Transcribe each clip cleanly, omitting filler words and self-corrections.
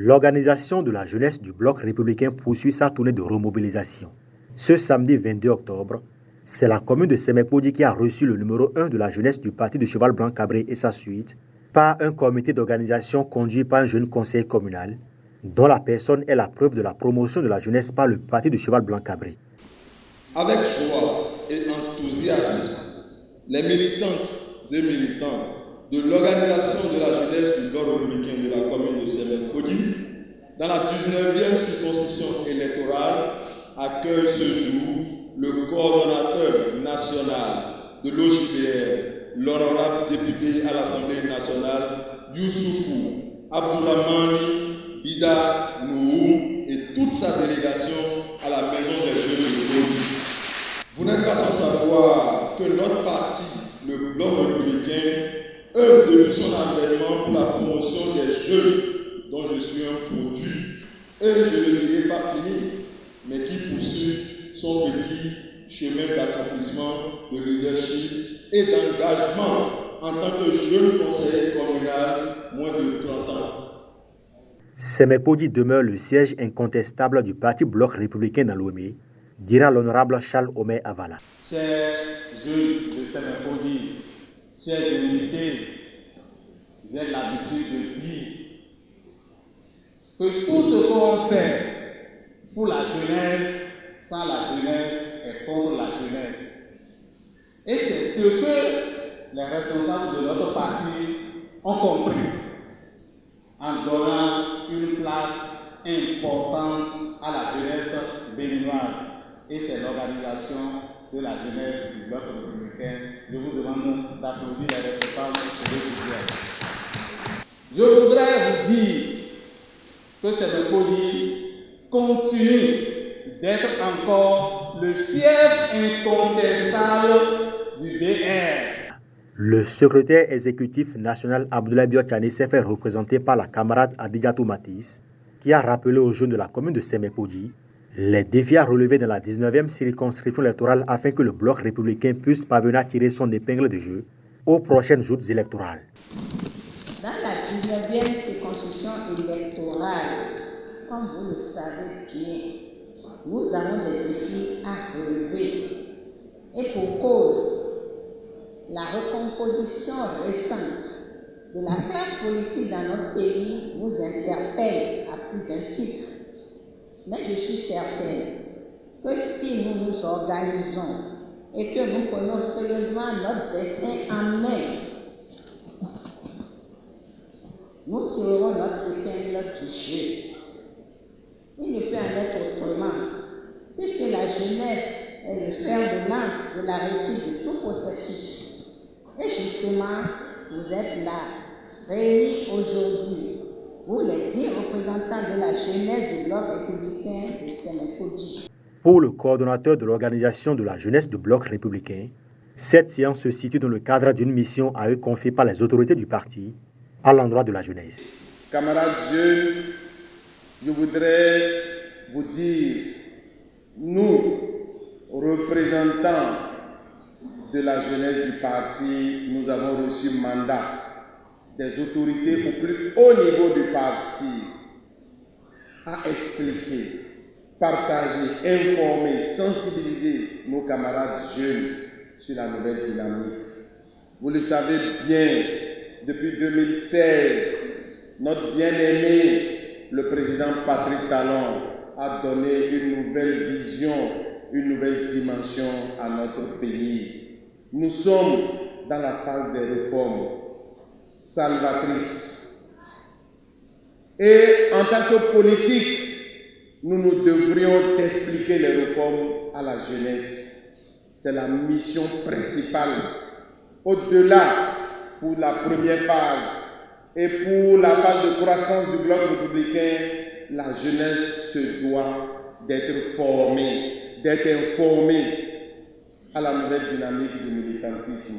L'organisation de la jeunesse du Bloc républicain poursuit sa tournée de remobilisation. Ce samedi 22 octobre, c'est la commune de Sémé-Podi qui a reçu le numéro 1 de la jeunesse du parti de Cheval Blanc Cabré et sa suite par un comité d'organisation conduit par un jeune conseiller communal dont la personne est la preuve de la promotion de la jeunesse par le parti de Cheval Blanc Cabré. Avec joie et enthousiasme, les militantes et militants de l'organisation de la jeunesse du Bloc républicain de la commune de Sémé-Podi, dans la 19e circonscription électorale, accueillent ce jour le coordonnateur national de l'OJBR, l'honorable député à l'Assemblée nationale, Youssoufou Abdourahmani Bida Nourou et toute sa délégation à la Maison des Jeunes de Podi. Vous n'êtes pas sans savoir que notre parti, le Bloc républicain, œuvre depuis son avènement pour la promotion des jeunes dont je suis un produit. Et je ne dirai pas fini, mais qui poursuit son petit chemin d'accomplissement, de leadership et d'engagement en tant que jeune conseiller communal moins de 30 ans. Sémé-Podi demeure le siège incontestable du parti Bloc républicain dans Lomé, dira l'honorable Charles Omer Avala. Chers jeunes de Sémé-Podi, chers invités, j'ai l'habitude de dire que tout ce qu'on fait pour la jeunesse, sans la jeunesse et contre la jeunesse. Et c'est ce que les responsables de notre parti ont compris en donnant une place importante à la jeunesse béninoise. Et c'est l'organisation de la jeunesse du Bloc républicain. Je vous demande d'applaudir les responsables de l'OJBR. Je voudrais vous dire que Sémé-Podi continue d'être encore le chef incontestable du BR. Le secrétaire exécutif national Abdoulaye Biotchane s'est fait représenter par la camarade Adidjatou Matis, qui a rappelé aux jeunes de la commune de Sémé-Podi les défis à relever dans la 19e circonscription électorale afin que le Bloc républicain puisse parvenir à tirer son épingle de jeu aux prochaines joutes électorales. Dans la 19e circonscription électorale, comme vous le savez bien, nous avons des défis à relever. Et pour cause, la recomposition récente de la classe politique dans notre pays nous interpelle à plus d'un titre. Mais je suis certaine que si nous nous organisons et que nous prenons sérieusement notre destin en main, nous tirerons notre épingle du jeu. Il ne peut en être autrement, puisque la jeunesse est le fer de lance de la réussite de tout processus. Et justement, vous êtes là, réunis aujourd'hui, vous les 10 représentants de la jeunesse du Bloc républicain de Sémé-Podi. Pour le coordonnateur de l'organisation de la jeunesse du Bloc républicain, cette séance se situe dans le cadre d'une mission à eux confiée par les autorités du parti à l'endroit de la jeunesse. Camarades jeunes, je voudrais vous dire, nous, représentants de la jeunesse du parti, nous avons reçu mandat des autorités au plus haut niveau du parti à expliquer, partager, informer, sensibiliser nos camarades jeunes sur la nouvelle dynamique. Vous le savez bien, depuis 2016, notre bien-aimé, le président Patrice Talon, a donné une nouvelle vision, une nouvelle dimension à notre pays. Nous sommes dans la phase des réformes salvatrices. Et en tant que politique, nous devrions expliquer les réformes à la jeunesse. C'est la mission principale. Au-delà, pour la première phase et pour la phase de croissance du Bloc républicain, la jeunesse se doit d'être formée, d'être informée à la nouvelle dynamique du militantisme.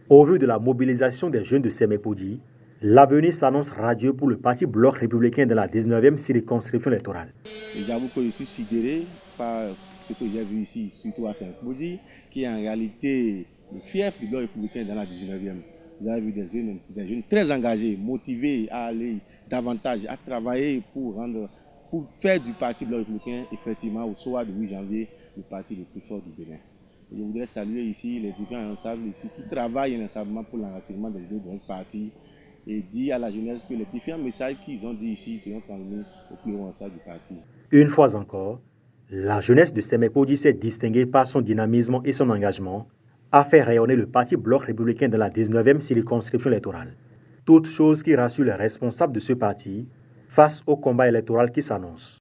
Au vu de la mobilisation des jeunes de Sémé-Podi, l'avenir s'annonce radieux pour le parti Bloc républicain de la 19e circonscription électorale. J'avoue que je suis sidéré par ce que j'ai vu ici, surtout à Sémé-Podi, qui est en réalité le fief du bloc républicain dans la 19e. Vous avez vu des jeunes très engagés, motivés à aller davantage, à travailler pour faire du parti bloc républicain, effectivement, au soir du 8 janvier, le parti le plus fort du Bénin. Et je voudrais saluer ici les différents responsables ici qui travaillent inlassablement pour l'enracinement des idées de notre parti et dire à la jeunesse que les différents messages qu'ils ont dit ici seront transmis au plus haut responsable du parti. Une fois encore, la jeunesse de Semekodi s'est distinguée par son dynamisme et son engagement à faire rayonner le parti bloc républicain dans la 19e circonscription électorale. Toute chose qui rassure les responsables de ce parti face au combat électoral qui s'annonce.